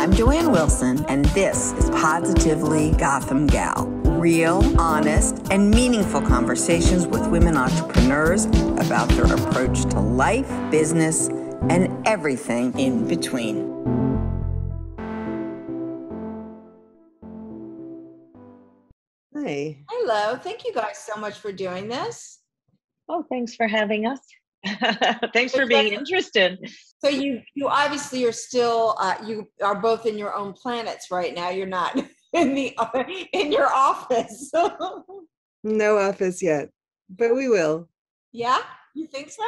I'm Joanne Wilson, and this is Positively Gotham Gal. Real, honest, and meaningful conversations with women entrepreneurs about their approach to life, business, and everything in between. Hi. Hello. Thank you guys so much for doing this. Oh, thanks for having us. Thanks for being interested. So you obviously are still, you are both in your own planets right now. You're not in your office. No office yet, but we will. Yeah? You think so?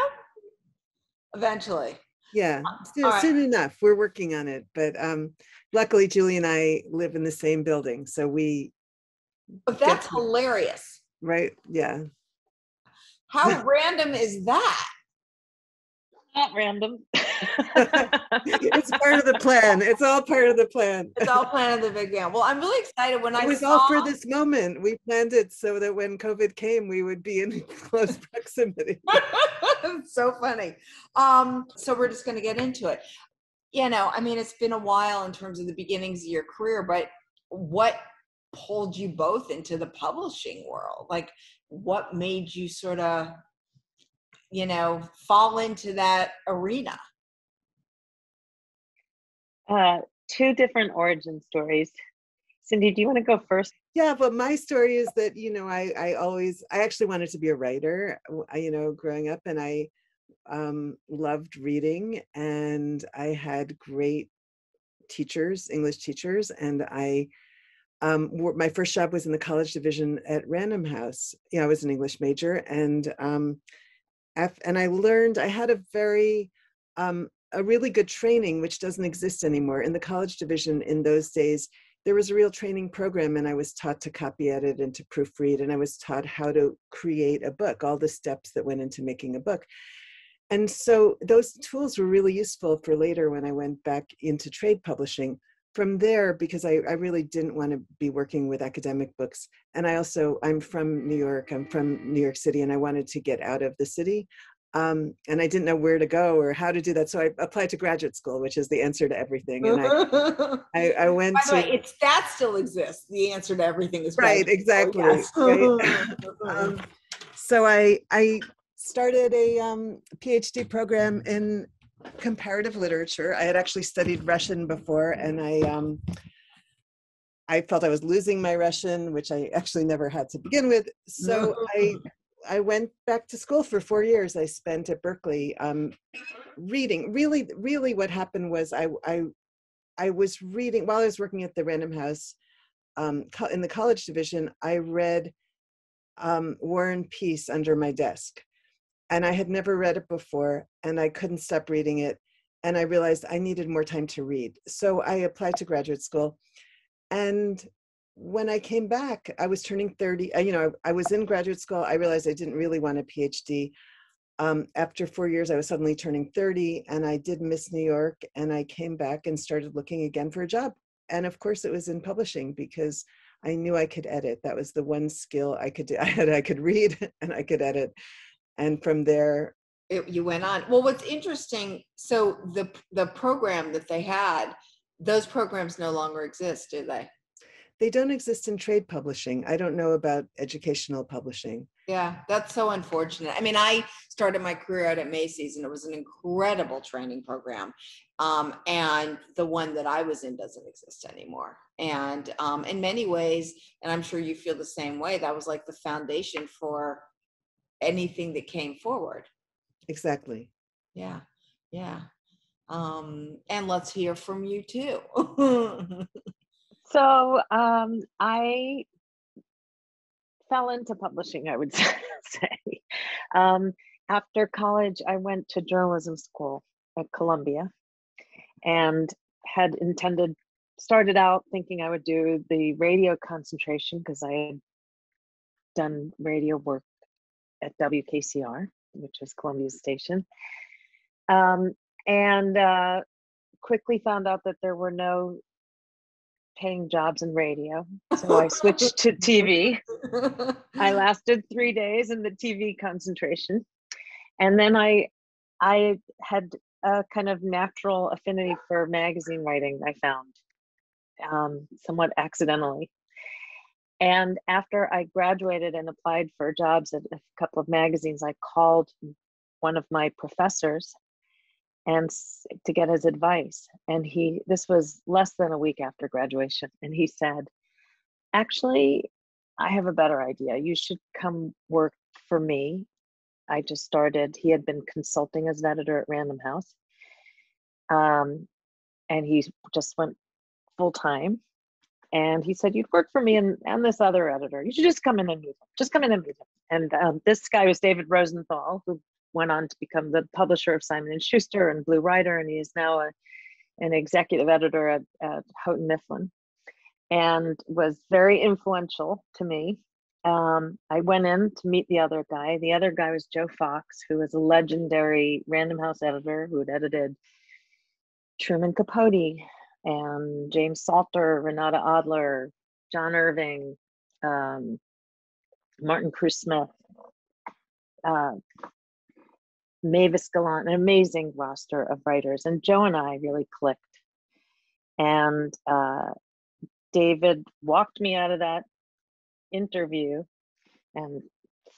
Eventually. Yeah, right. Soon enough. We're working on it. But luckily, Julie and I live in the same building. So we... But that's hilarious. Right? Yeah. How random is that? Not random. It's part of the plan. It's all part of the plan. It's all part of the big game. Well, I'm really excited when it was all for this moment. We planned it so that when COVID came, we would be in close proximity. So funny. So we're just going to get into it. You know, I mean, it's been a while in terms of the beginnings of your career, but what pulled you both into the publishing world? Like, what made you sort of, you know, fall into that arena? Two different origin stories. Cindy, do you want to go first? Yeah, but my story is that, you know, I actually wanted to be a writer, you know, growing up, and I loved reading, and I had great teachers, English teachers, and my first job was in the college division at Random House. You know, I was an English major, and I learned, I had a really good training, which doesn't exist anymore. In the college division in those days, there was a real training program, and I was taught to copy edit and to proofread, and I was taught how to create a book, all the steps that went into making a book. And so those tools were really useful for later when I went back into trade publishing. From there, because I really didn't want to be working with academic books. And I'm from New York, I'm from New York City, and I wanted to get out of the city. And I didn't know where to go or how to do that. So I applied to graduate school, which is the answer to everything. And I went By the way, that still exists. The answer to everything is right, exactly. Yes. Right. So I started a PhD program in comparative literature. I had actually studied Russian before, and I felt I was losing my Russian, which I actually never had to begin with. So I went back to school for 4 years. I spent at Berkeley reading. Really what happened was I was reading while I was working at the Random House in the college division. I read War and Peace under my desk. And I had never read it before, and I couldn't stop reading it. And I realized I needed more time to read. So I applied to graduate school. And when I came back, I was turning 30. You know, I was in graduate school. I realized I didn't really want a PhD. After 4 years, I was suddenly turning 30, and I did miss New York. And I came back and started looking again for a job. And of course, it was in publishing because I knew I could edit. That was the one skill I could do. I could read and I could edit. And from there, you went on. Well, what's interesting, so the program that they had, those programs no longer exist, do they? They don't exist in trade publishing. I don't know about educational publishing. Yeah, that's so unfortunate. I mean, I started my career out at Macy's, and it was an incredible training program. And the one that I was in doesn't exist anymore. And in many ways, and I'm sure you feel the same way, that was like the foundation for anything that came forward. Exactly. Yeah. And let's hear from you too. So I fell into publishing, I would say. After college, I went to journalism school at Columbia, and had started out thinking I would do the radio concentration because I had done radio work at WKCR, which was Columbia's station, and quickly found out that there were no paying jobs in radio. So I switched to TV. I lasted 3 days in the TV concentration. And then I had a kind of natural affinity for magazine writing, I found. somewhat accidentally. And after I graduated and applied for jobs at a couple of magazines, I called one of my professors and to get his advice. And this was less than a week after graduation. And he said, actually, I have a better idea. You should come work for me. I just started, he had been consulting as an editor at Random House. And he just went full time. And he said, you'd work for me and this other editor. You should just come in and meet him. Just come in and meet him. And this guy was David Rosenthal, who went on to become the publisher of Simon & Schuster and Blue Rider. And he is now an executive editor at Houghton Mifflin, and was very influential to me. I went in to meet the other guy. The other guy was Joe Fox, who was a legendary Random House editor who had edited Truman Capote and James Salter, Renata Adler, John Irving, Martin Cruz Smith, Mavis Gallant, an amazing roster of writers. And Joe and I really clicked. And David walked me out of that interview and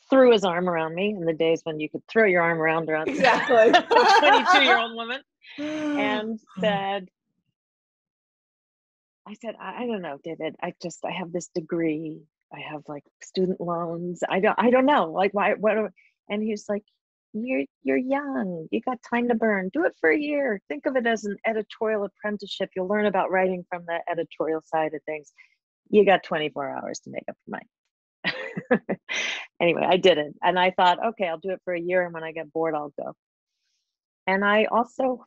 threw his arm around me in the days when you could throw your arm around Exactly. a 22-year-old woman, and said, I don't know, David, I have this degree. I have like student loans. I don't know, like what, and he was like, you're young, you got time to burn. Do it for a year. Think of it as an editorial apprenticeship. You'll learn about writing from the editorial side of things. You got 24 hours to make up your mind. Anyway, I did it. And I thought, okay, I'll do it for a year. And when I get bored, I'll go. And I also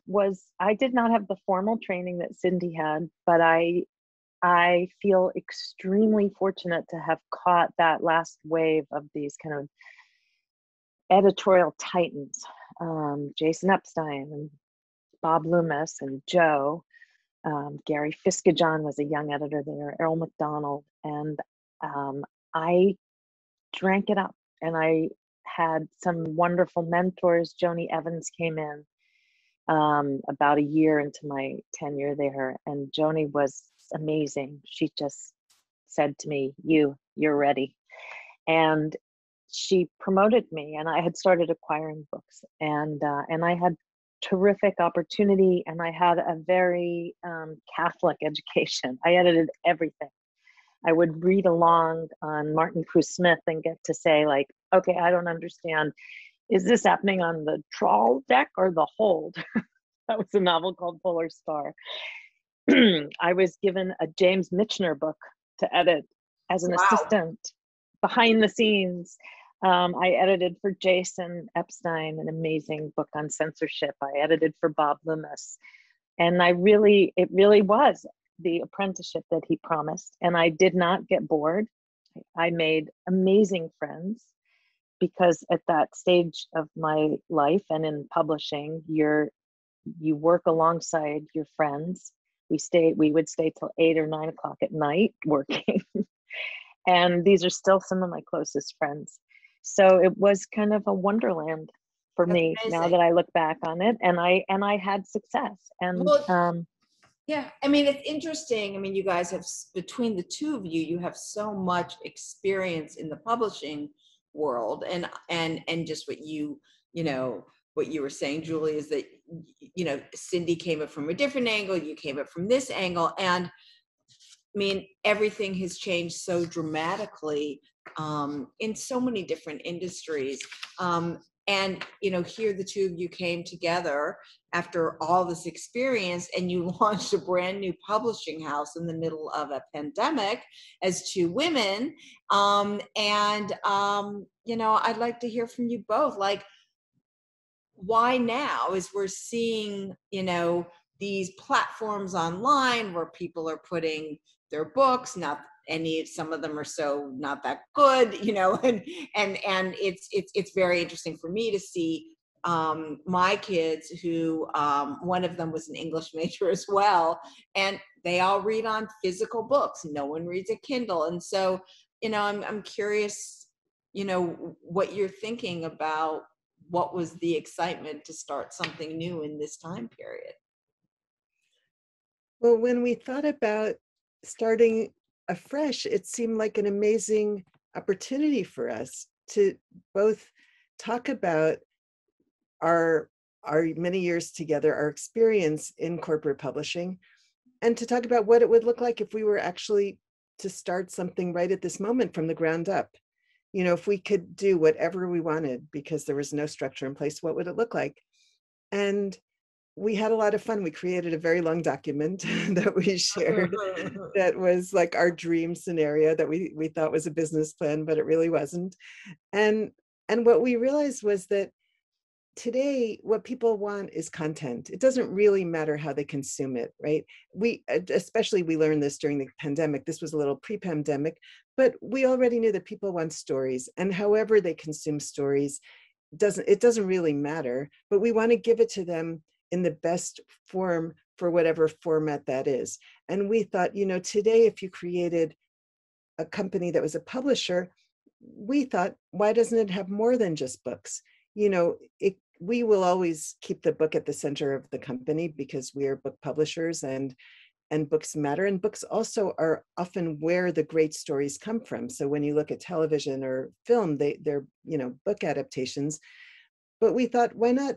I did not have the formal training that Cindy had, but I feel extremely fortunate to have caught that last wave of these kind of editorial titans, Jason Epstein and Bob Loomis and Joe. Gary Fiskajohn was a young editor there, Errol McDonald. And I drank it up, and I had some wonderful mentors. Joni Evans came in about a year into my tenure there, and Joni was amazing. She just said to me, you're ready. And she promoted me, and I had started acquiring books, and I had terrific opportunity, and I had a very Catholic education. I edited everything. I would read along on Martin Cruz Smith and get to say, like, okay, I don't understand. Is this happening on the trawl deck or the hold? That was a novel called Polar Star. I was given a James Michener book to edit as an assistant behind the scenes. I edited for Jason Epstein, an amazing book on censorship. I edited for Bob Loomis. And it really was the apprenticeship that he promised. And I did not get bored. I made amazing friends, because at that stage of my life and in publishing, you work alongside your friends. We would stay till 8 or 9 o'clock at night working. And these are still some of my closest friends. So it was kind of a wonderland for me. Amazing. Now that I look back on it, and I had success. And yeah, I mean, it's interesting. I mean, you guys have, between the two of you, you have so much experience in the publishing world, and just what what you were saying, Julie, is that, Cindy came up from a different angle, you came up from this angle. And I mean, everything has changed so dramatically in so many different industries. And, here the two of you came together after all this experience, and you launched a brand new publishing house in the middle of a pandemic as two women. I'd like to hear from you both. Like, why now, as we're seeing, these platforms online where people are putting their books, some of them are so not that good, and it's very interesting for me to see my kids, who one of them was an English major as well, and they all read on physical books. No one reads a Kindle. And so, I'm curious, what you're thinking about. What was the excitement to start something new in this time period? Well, when we thought about starting Afresh, it seemed like an amazing opportunity for us to both talk about our many years together, our experience in corporate publishing, and to talk about what it would look like if we were actually to start something right at this moment from the ground up. You know, if we could do whatever we wanted because there was no structure in place, what would it look like? And we had a lot of fun. We created a very long document that we shared that was like our dream scenario that we thought was a business plan, but it really wasn't. And what we realized was that today what people want is content. It doesn't really matter how they consume it, right? We especially we learned this during the pandemic. This was a little pre-pandemic, but we already knew that people want stories, and however they consume stories doesn't really matter, but we want to give it to them in the best form for whatever format that is. And we thought, you know, today if you created a company that was a publisher, we thought, why doesn't it have more than just books? You know, we will always keep the book at the center of the company because we are book publishers, and books matter. And books also are often where the great stories come from. So when you look at television or film, they're, you know, book adaptations. But we thought, why not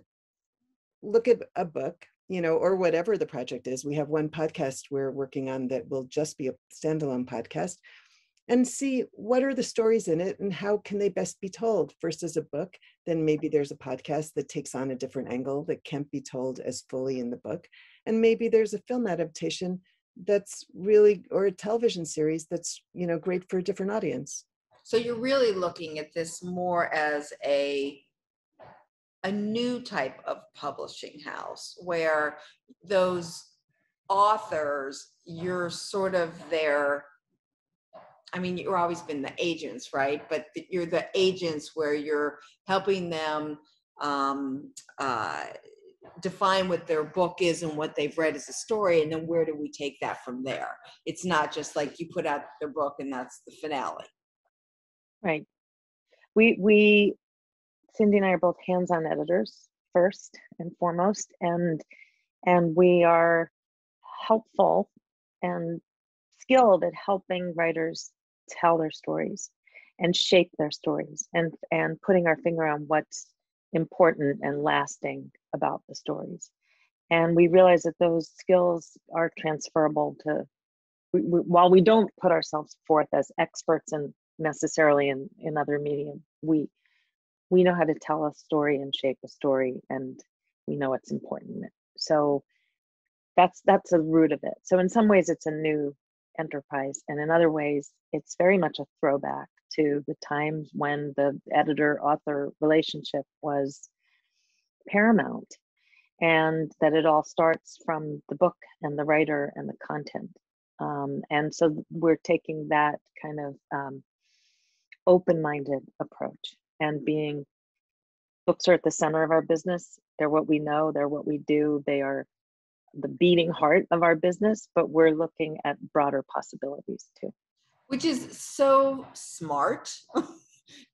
look at a book, you know, or whatever the project is. We have one podcast we're working on that will just be a standalone podcast, and see what are the stories in it and how can they best be told. First as a book, then maybe there's a podcast that takes on a different angle that can't be told as fully in the book. And maybe there's a film adaptation that's really, or a television series that's, you know, great for a different audience. So you're really looking at this more as a new type of publishing house where those authors, you're sort of their, I mean, you've always been the agents, right? But you're the agents where you're helping them define what their book is and what they've read as a story, and then where do we take that from there? It's not just like you put out their book and that's the finale. Right. We Cindy and I are both hands-on editors first and foremost, and we are helpful and skilled at helping writers tell their stories and shape their stories, and putting our finger on what's important and lasting about the stories. And we realize that those skills are transferable to, while we don't put ourselves forth as experts in necessarily in other medium, we know how to tell a story and shape a story, and we know what's important. So that's the root of it. So in some ways it's a new enterprise, and in other ways it's very much a throwback to the times when the editor-author relationship was paramount, and that it all starts from the book and the writer and the content. And so we're taking that kind of open-minded approach, and being, books are at the center of our business. They're what we know, they're what we do, they are the beating heart of our business, but we're looking at broader possibilities too. Which is so smart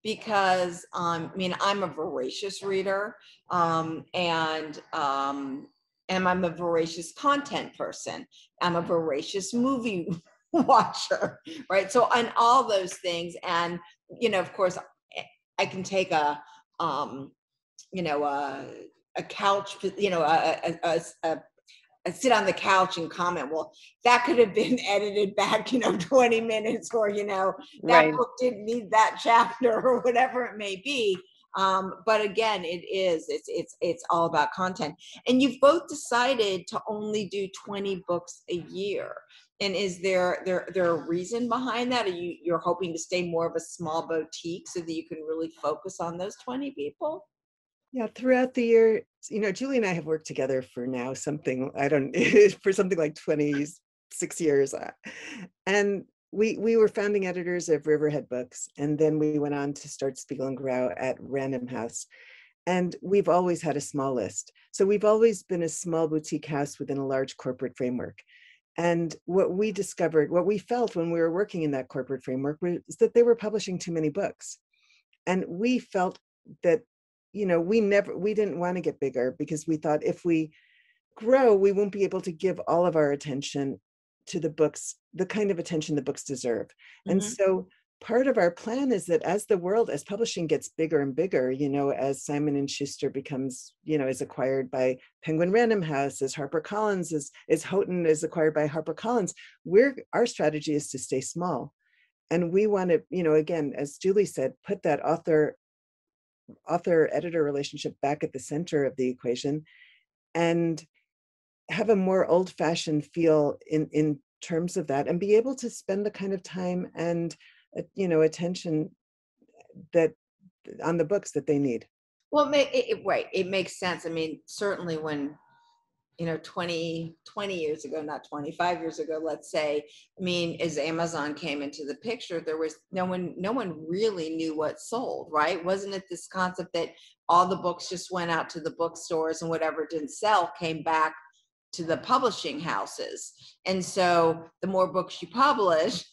because I mean, I'm a voracious reader, and I'm a voracious content person. I'm a voracious movie watcher, right? So on all those things, and you know, of course, I can take a couch, you know, I sit on the couch and comment, well, that could have been edited back, you know, 20 minutes, or, you know, that right. book didn't need that chapter, or whatever it may be. But again, it's all about content. And you've both decided to only do 20 books a year. And is there a reason behind that? Are you're hoping to stay more of a small boutique so that you can really focus on those 20 people? Yeah, throughout the year, you know, Julie and I have worked together for now for something like 26 years. And we were founding editors of Riverhead Books. And then we went on to start Spiegel and Grau at Random House. And we've always had a small list. So we've always been a small boutique house within a large corporate framework. And what we discovered, what we felt when we were working in that corporate framework, was that they were publishing too many books. And we felt that, you know, we didn't want to get bigger, because we thought if we grow, we won't be able to give all of our attention to the books the kind of attention the books deserve. And Mhm. so part of our plan is that as publishing gets bigger and bigger, as Simon and Schuster becomes, is acquired by Penguin Random House, as HarperCollins is Houghton is acquired by HarperCollins, our strategy is to stay small. And we want to, again, as Julie said, put that author-editor relationship back at the center of the equation and have a more old-fashioned feel in terms of that, and be able to spend the kind of time and attention that on the books that they need. Well, right. It makes sense. I mean, certainly when, 20 years ago, not 25 years ago, let's say, I mean, as Amazon came into the picture, there was no one really knew what sold, right? Wasn't it this concept that all the books just went out to the bookstores and whatever didn't sell came back to the publishing houses? And so the more books you publish,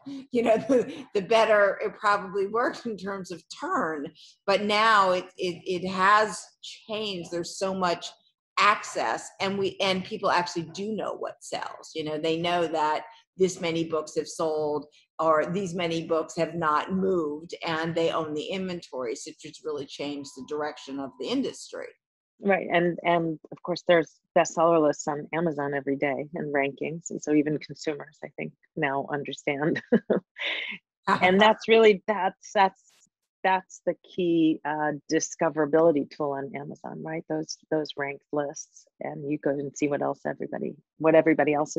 the better it probably worked in terms of turn. But now it has changed. There's so much access, and people actually do know what sells. They know that this many books have sold, or these many books have not moved, and they own the inventory. So it's really changed the direction of the industry. Right. And of course there's bestseller lists on Amazon every day and rankings. And so even consumers, I think, now understand. And that's really, that's the key discoverability tool on Amazon, right? Those ranked lists, and you go and see what everybody else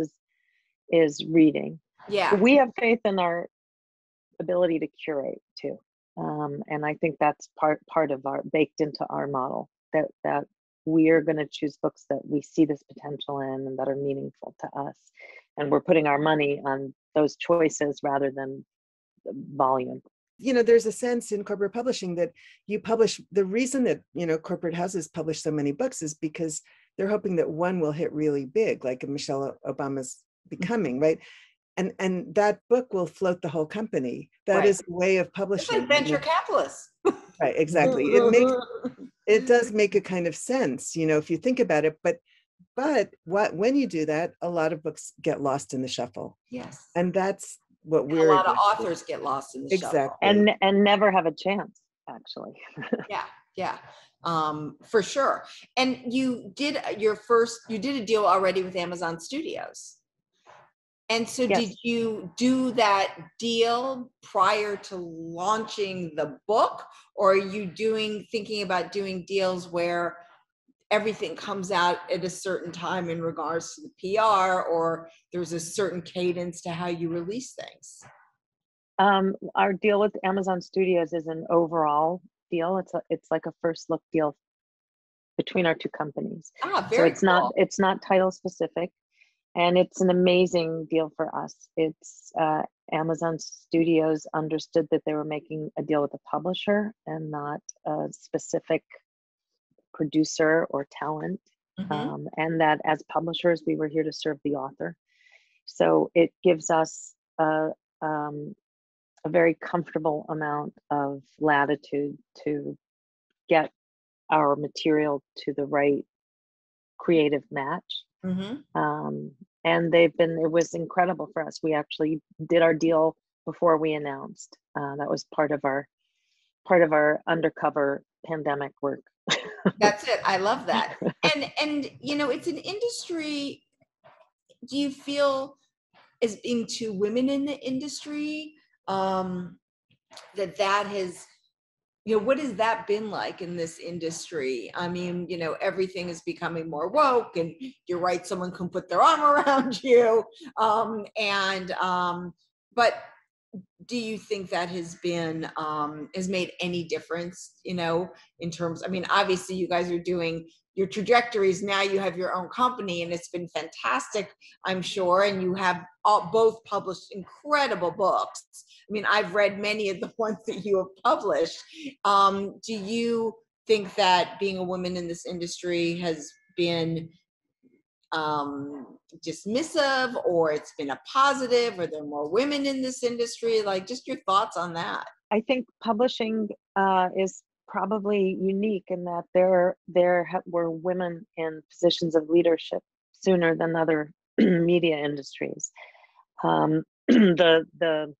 is reading. Yeah. We have faith in our ability to curate too. And I think that's part of our baked into our model, that we are going to choose books that we see this potential in and that are meaningful to us. And we're putting our money on those choices rather than volume. There's a sense in corporate publishing that you publish, the reason that, corporate houses publish so many books is because they're hoping that one will hit really big, like Michelle Obama's Becoming, right? And that book will float the whole company. That is a way of publishing. It's like venture capitalists. Right, exactly. It does make a kind of sense, if you think about it. But when you do that, a lot of books get lost in the shuffle. Yes. And that's what a lot of authors get lost in the shuffle. And never have a chance, actually. Yeah. For sure. And you did a deal already with Amazon Studios. And so Yes. Did you do that deal prior to launching the book, or are you thinking about doing deals where everything comes out at a certain time in regards to the PR, or there's a certain cadence to how you release things? Our deal with Amazon Studios is an overall deal. It's like a first look deal between our two companies. Very cool. It's not title specific. And it's an amazing deal for us. It's Amazon Studios understood that they were making a deal with a publisher and not a specific producer or talent. Mm-hmm. And that as publishers, we were here to serve the author. So it gives us a very comfortable amount of latitude to get our material to the right creative match. Mm-hmm. And it was incredible for us. We actually did our deal before we announced. That was part of our undercover pandemic work. That's it. I love that. And it's an industry. Do you feel, as being two women in the industry, that has, what has that been like in this industry? I mean, everything is becoming more woke, and you're right, someone can put their arm around you. But do you think that has made any difference, in terms, I mean, obviously you guys are doing your trajectories now, you have your own company, and it's been fantastic, I'm sure. And you have both published incredible books. I mean, I've read many of the ones that you have published. Do you think that being a woman in this industry has been dismissive, or it's been a positive, or there are more women in this industry? Like, just your thoughts on that. I think publishing is probably unique in that there were women in positions of leadership sooner than other media industries. The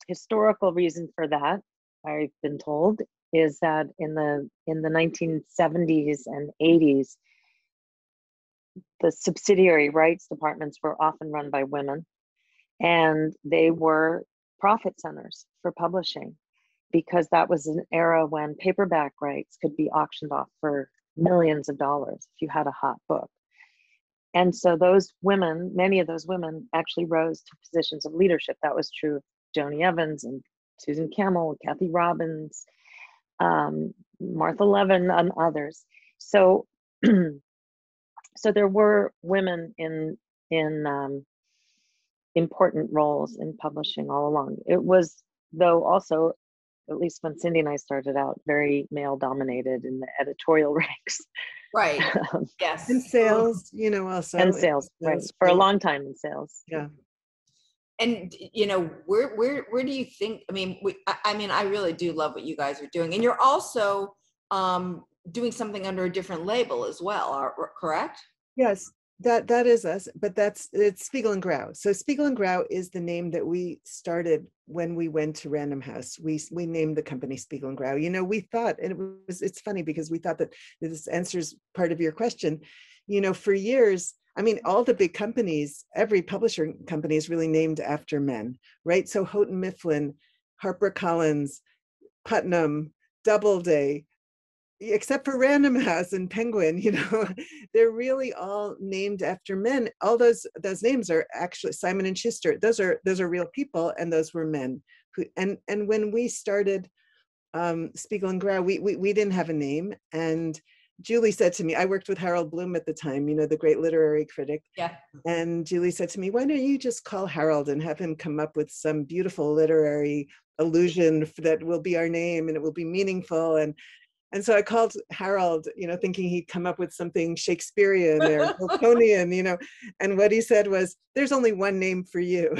historical reason for that, I've been told, is that in the 1970s and 80s, the subsidiary rights departments were often run by women, and they were profit centers for publishing, because that was an era when paperback rights could be auctioned off for millions of dollars if you had a hot book. And so those women, many of those women actually rose to positions of leadership. That was true of Joni Evans and Susan Campbell, Kathy Robbins, Martha Levin, and others. So, so there were women in important roles in publishing all along. It was, though, also, at least when Cindy and I started out, very male dominated in the editorial ranks. Right. Yes. And sales, you know, also. And sales, right. For a long time in sales. Yeah. And, you know, where do you think, I mean, I really do love what you guys are doing. And you're also doing something under a different label as well, correct? Yes, that is us, but it's Spiegel and Grau. So Spiegel and Grau is the name that we started when we went to Random House. We named the company Spiegel and Grau. You know, we thought, and it's funny because we thought that this answers part of your question. You know, for years, I mean, all the big companies, every publisher company is really named after men, right? So Houghton Mifflin, HarperCollins, Putnam, Doubleday, except for Random House and Penguin, you know, they're really all named after men. All those names are actually Simon and Schuster. Those are real people, and those were men. And when we started Spiegel and Grau, we didn't have a name. And Julie said to me, I worked with Harold Bloom at the time, you know, the great literary critic. Yeah. And Julie said to me, why don't you just call Harold and have him come up with some beautiful literary allusion that will be our name and it will be meaningful. And so I called Harold, you know, thinking he'd come up with something Shakespearean or Miltonian, you know, and what he said was, there's only one name for you.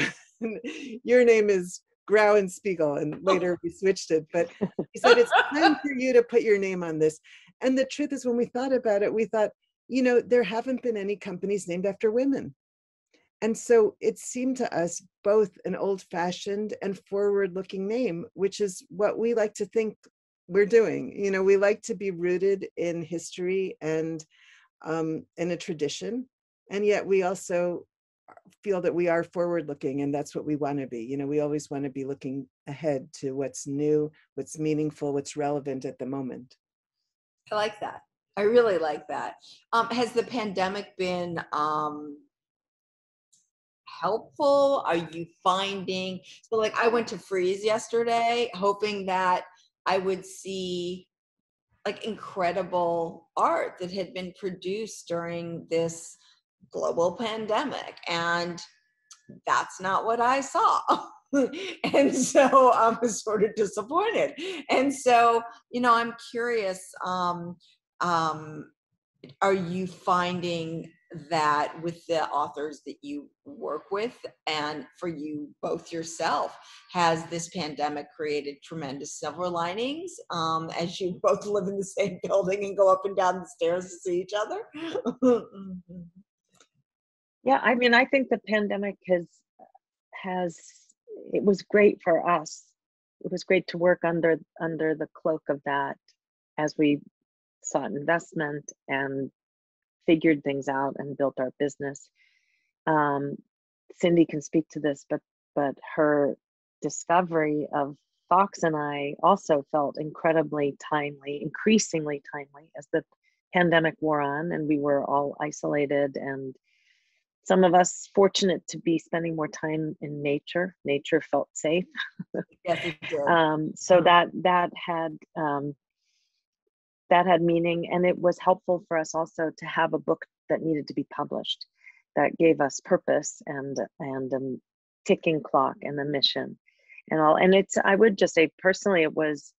Your name is Grau and Spiegel, and later we switched it. But he said, it's time for you to put your name on this. And the truth is, when we thought about it, we thought, you know, there haven't been any companies named after women. And so it seemed to us both an old-fashioned and forward-looking name, which is what we like to think we're doing. You know, we like to be rooted in history and in a tradition, and yet we also feel that we are forward looking, and that's what we want to be. You know, we always want to be looking ahead to what's new, what's meaningful, what's relevant at the moment. I like that. I really like that. Has the pandemic been helpful? Are you finding, so like I went to Freeze yesterday hoping that I would see like incredible art that had been produced during this global pandemic, and that's not what I saw. And so I was sort of disappointed. And so, you know, I'm curious, are you finding that with the authors that you work with, and for you both yourself, has this pandemic created tremendous silver linings as you both live in the same building and go up and down the stairs to see each other? Yeah, I mean, I think the pandemic has it was great for us. It was great to work under the cloak of that as we sought investment and figured things out and built our business. Cindy can speak to this, but her discovery of Fox and I also felt incredibly timely, increasingly timely as the pandemic wore on and we were all isolated, and some of us fortunate to be spending more time in nature. Nature felt safe. Yes, it did. So that had meaning, and it was helpful for us also to have a book that needed to be published, that gave us purpose and a ticking clock and a mission and all. And it's, I would just say personally, it was,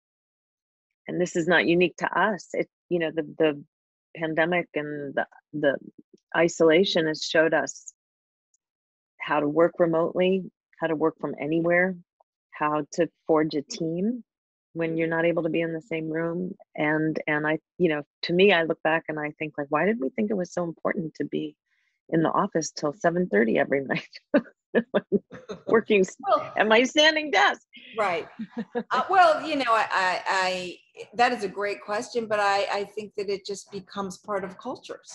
and this is not unique to us, it, you know, the pandemic and the isolation has showed us how to work remotely, how to work from anywhere, how to forge a team when you're not able to be in the same room. And I, you know, to me, I look back and I think, like, why did we think it was so important to be in the office till 7:30 every night, working Well, at my standing desk. right. Well, you know, I that is a great question, but I think that it just becomes part of cultures.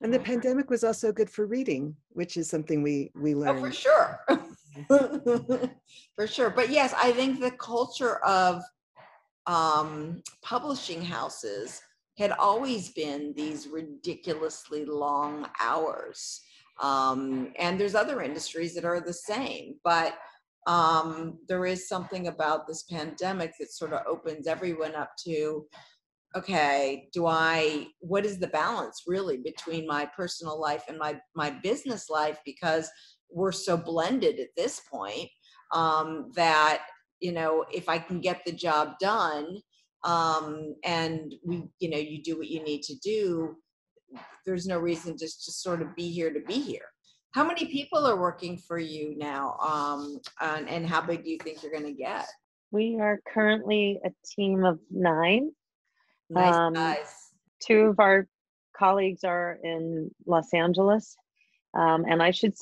And the pandemic was also good for reading, which is something we Oh, for learned. sure. For sure. But yes, I think the culture of publishing houses had always been these ridiculously long hours. And there's other industries that are the same, but there is something about this pandemic that sort of opens everyone up to, okay, what is the balance really between my personal life and my business life? Because we're so blended at this point, that, you know, if I can get the job done, and you do what you need to do, there's no reason just to sort of be here to be here. How many people are working for you now? And how big do you think you're going to get? We are currently a team of 9. Nice guys. 2 of our colleagues are in Los Angeles. And I should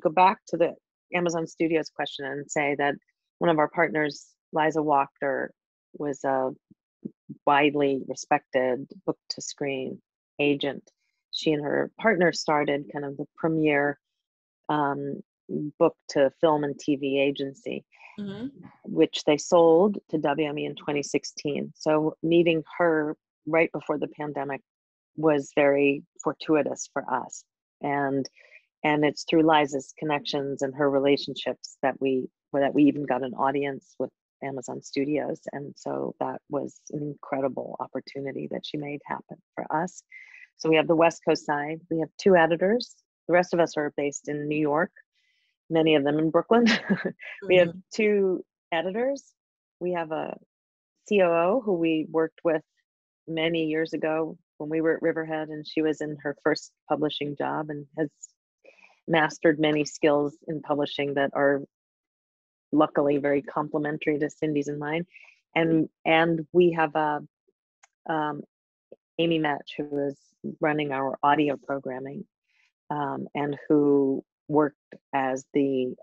go back to the Amazon Studios question and say that one of our partners, Liza Wachter, was a widely respected book-to-screen agent. She and her partner started kind of the premier book-to-film and TV agency, which they sold to WME in 2016. So meeting her right before the pandemic was very fortuitous for us. And it's through Liza's connections and her relationships that we even got an audience with Amazon Studios. And so that was an incredible opportunity that she made happen for us. So we have the West Coast side. We have 2 editors. The rest of us are based in New York, many of them in Brooklyn. We have 2 editors. We have a COO who we worked with many years ago when we were at Riverhead, and she was in her first publishing job and has mastered many skills in publishing that are luckily very complementary to Cindy's and mine. And we have Amy Metch, who is running our audio programming, and who worked as the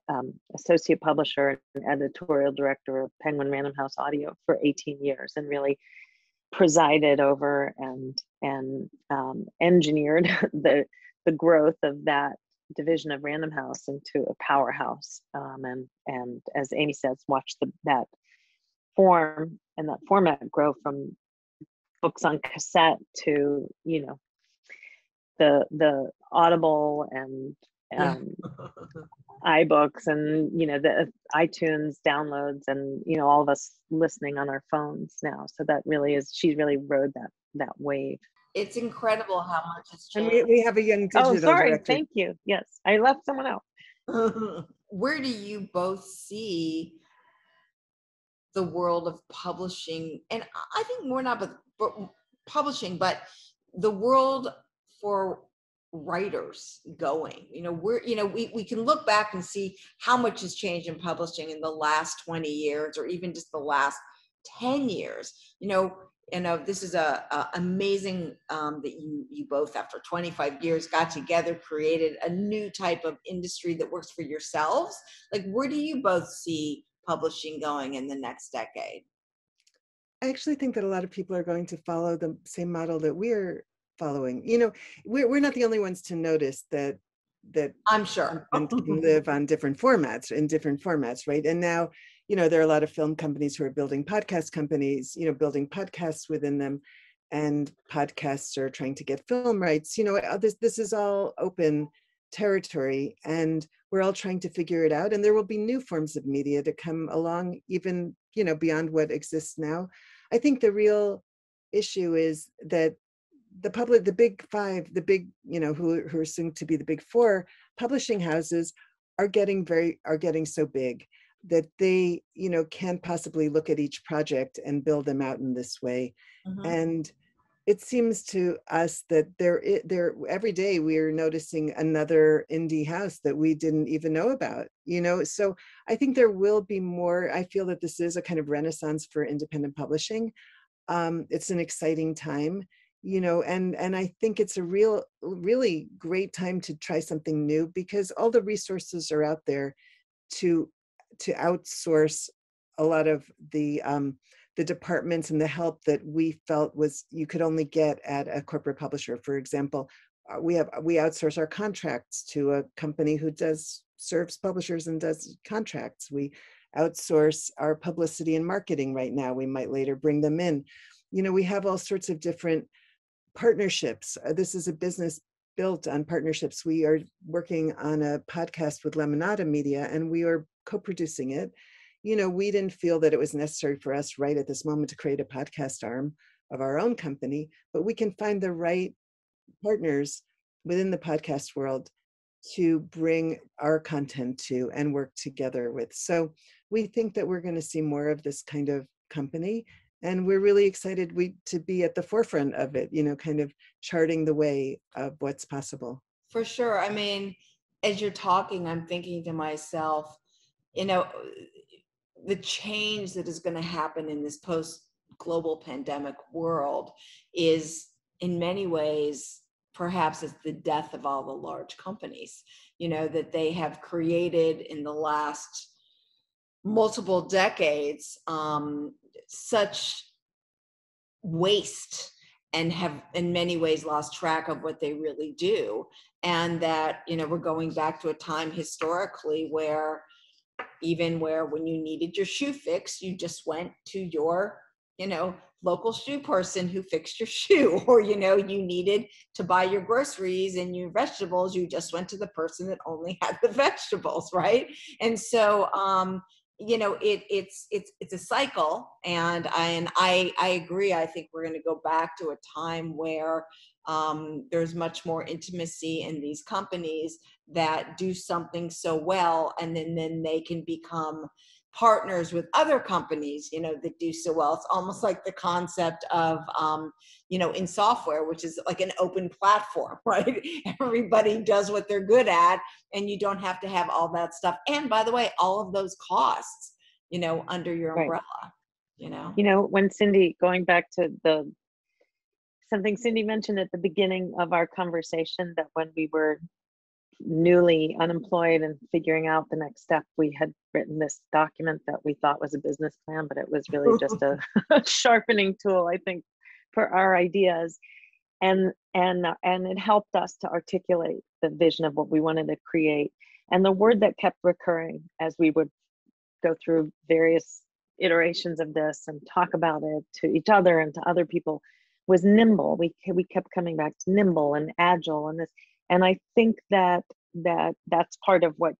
associate publisher and editorial director of Penguin Random House Audio for 18 years, and really presided over and engineered the growth of that division of Random House into a powerhouse. And as Amy says, watch that form and that format grow from books on cassette to, you know, the Audible and iBooks and, you know, the iTunes downloads and, you know, all of us listening on our phones now. So that really is, she really rode that wave. It's incredible how much it's changed. And we have a young digital director. Thank you. Yes, I left someone else. Where do you both see the world of publishing? And I think more not but publishing, but the world for writers going. You know, we can look back and see how much has changed in publishing in the last 20 years or even just the last 10 years. You know, this is amazing that you both, after 25 years, got together, created a new type of industry that works for yourselves. Like, where do you both see publishing going in the next decade? I actually think that a lot of people are going to follow the same model that we're following. You know, we're not the only ones to notice that I'm sure and can live on different formats, right? And now, you know, there are a lot of film companies who are building podcast companies, you know, building podcasts within them, and podcasts are trying to get film rights. You know, this is all open territory, and we're all trying to figure it out. And there will be new forms of media to come along, even, you know, beyond what exists now. I think the real issue is that the big 5, you know, who are soon to be the big 4 publishing houses are getting so big that they, you know, can't possibly look at each project and build them out in this way. And it seems to us that there every day we are noticing another indie house that we didn't even know about, you know. So I think there will be more. I feel that this is a kind of renaissance for independent publishing. It's an exciting time. and I think it's a really great time to try something new, because all the resources are out there to outsource a lot of the departments and the help that we felt was you could only get at a corporate publisher. For example, we outsource our contracts to a company who serves publishers and does contracts. We outsource our publicity and marketing right now. We might later bring them in. We have all sorts of different partnerships. This is a business built on partnerships. We are working on a podcast with Lemonada Media, and we are co-producing it. We didn't feel that it was necessary for us right at this moment to create a podcast arm of our own company, but we can find the right partners within the podcast world to bring our content to and work together with. So we think that we're going to see more of this kind of company, and we're really excited to be at the forefront of it, kind of charting the way of what's possible. For sure. I mean, as you're talking, I'm thinking to myself, the change that is going to happen in this post-global pandemic world is in many ways, perhaps it's the death of all the large companies, that they have created in the last multiple decades, such waste, and have in many ways lost track of what they really do. And that, we're going back to a time historically where when you needed your shoe fixed, you just went to your, local shoe person who fixed your shoe, or, you needed to buy your groceries and your vegetables, you just went to the person that only had the vegetables, right? And so, it's a cycle, and I agree. I think we're going to go back to a time where there's much more intimacy in these companies that do something so well, and then they can become partners with other companies, that do so well. It's almost like the concept of, in software, which is like an open platform, right? Everybody does what they're good at, and you don't have to have all that stuff. And by the way, all of those costs, under your umbrella, when Cindy, going back to something Cindy mentioned at the beginning of our conversation, that when we were newly unemployed and figuring out the next step, we had written this document that we thought was a business plan, but it was really just a sharpening tool, I think, for our ideas. And it helped us to articulate the vision of what we wanted to create. And the word that kept recurring as we would go through various iterations of this and talk about it to each other and to other people was nimble. We kept coming back to nimble and agile and this. And I think that's part of what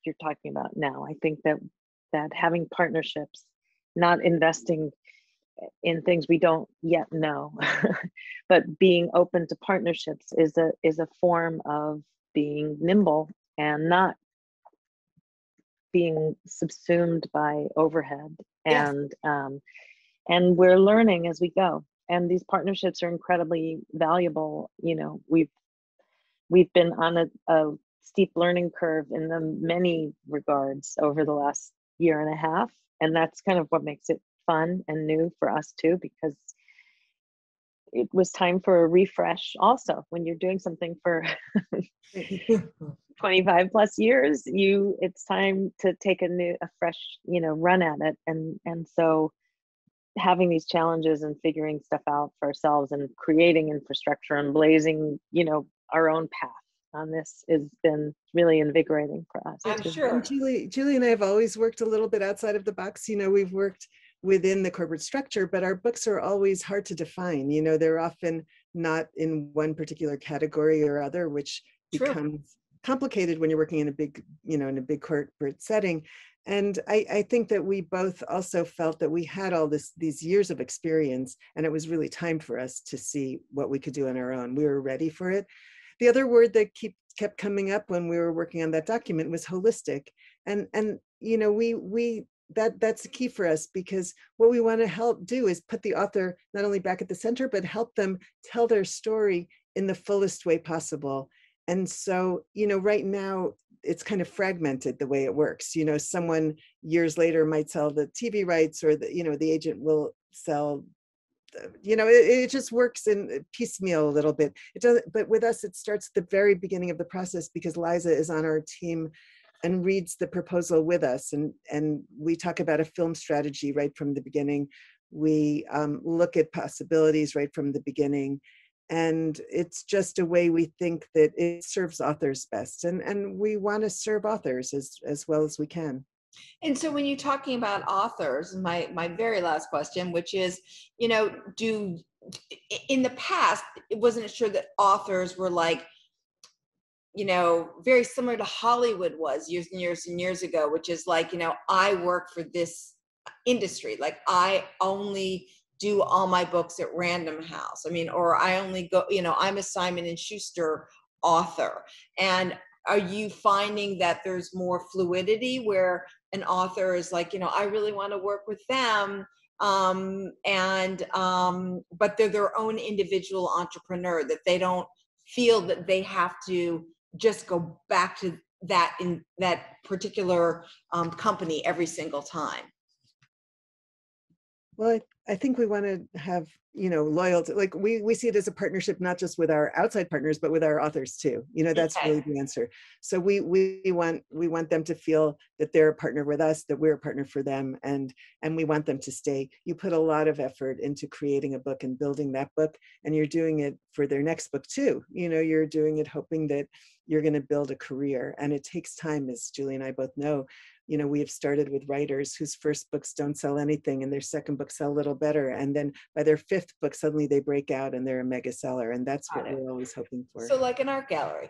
you're talking about now. I think that having partnerships, not investing in things we don't yet know, but being open to partnerships is a form of being nimble and not being subsumed by overhead. Yes. And we're learning as we go. And these partnerships are incredibly valuable. We've been on a steep learning curve in the many regards over the last year and a half. And that's kind of what makes it fun and new for us too, because it was time for a refresh also. When you're doing something for 25 plus years, it's time to take a fresh, run at it. And so having these challenges and figuring stuff out for ourselves and creating infrastructure and blazing, our own path on this has been really invigorating for us. I'm sure. And Julie and I have always worked a little bit outside of the box. We've worked within the corporate structure, but our books are always hard to define. They're often not in one particular category or other, which becomes complicated when you're working in a big, in a big corporate setting. And I think that we both also felt that we had all these years of experience, and it was really time for us to see what we could do on our own. We were ready for it. The other word that kept coming up when we were working on that document was holistic. And that's the key for us, because what we want to help do is put the author not only back at the center, but help them tell their story in the fullest way possible. And so, right now it's kind of fragmented the way it works. Someone years later might sell the TV rights, or the agent will sell you know, it just works in piecemeal a little bit. It doesn't, but with us, it starts at the very beginning of the process because Liza is on our team and reads the proposal with us. And we talk about a film strategy right from the beginning. We look at possibilities right from the beginning. And it's just a way we think that it serves authors best. And we want to serve authors as well as we can. And so when you're talking about authors, my very last question, which is, you know, in the past, it wasn't sure that authors were like, you know, very similar to Hollywood was years and years and years ago, which is like, you know, I work for this industry. Like I only do all my books at Random House. I mean, or I only go, you know, I'm a Simon and Schuster author. And are you finding that there's more fluidity where an author is like, you know, I really want to work with them, but they're their own individual entrepreneur, that they don't feel that they have to just go back to that in that particular company every single time? Well, I think we want to have, you know, loyalty. Like we see it as a partnership, not just with our outside partners, but with our authors too. You know, that's really the answer. So we want them to feel that they're a partner with us, that we're a partner for them, and we want them to stay. You put a lot of effort into creating a book and building that book, and you're doing it for their next book too. You know, you're doing it hoping that you're going to build a career, and it takes time, as Julie and I both know. You know, we have started with writers whose first books don't sell anything and their second book sell a little better. And then by their fifth book, suddenly they break out and they're a mega seller. And that's what we're always hoping for. So like an art gallery.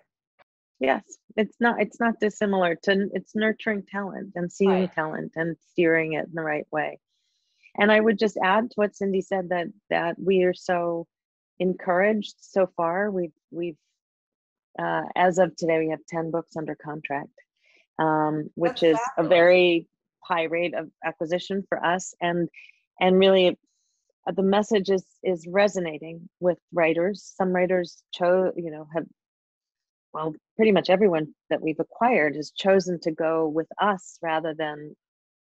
Yes, it's not dissimilar to, it's nurturing talent and seeing talent and steering it in the right way. And I would just add to what Cindy said, that we are so encouraged so far. We've as of today, we have 10 books under contract. Which is a very high rate of acquisition for us, and really the message is resonating with writers. Some writers pretty much everyone that we've acquired has chosen to go with us rather than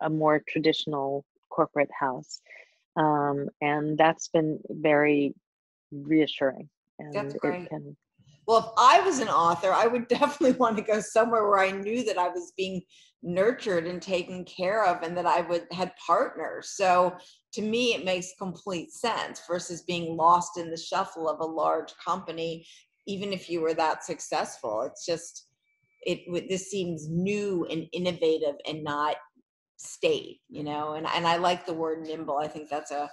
a more traditional corporate house, and that's been very reassuring. And that's great. Well, if I was an author, I would definitely want to go somewhere where I knew that I was being nurtured and taken care of, and that I had partners. So to me, it makes complete sense versus being lost in the shuffle of a large company, even if you were that successful. It's just, this seems new and innovative and not state, you know, and I like the word nimble. I think that's a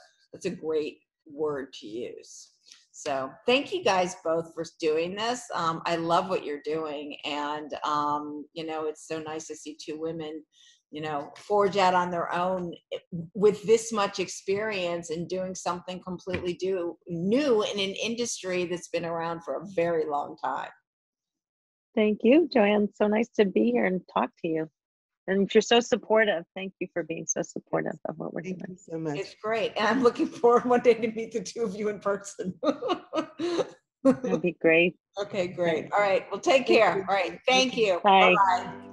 great word to use. So thank you guys both for doing this. I love what you're doing. And, you know, it's so nice to see two women, you know, forge out on their own with this much experience and doing something completely new in an industry that's been around for a very long time. Thank you, Joanne. So nice to be here and talk to you. And if you're so supportive, thank you for being so supportive of what we're doing. Thank you so much. It's great. And I'm looking forward one day to meet the two of you in person. That'd be great. Okay, great. All right. Well, take care. All right. Thank you. Bye. Bye-bye.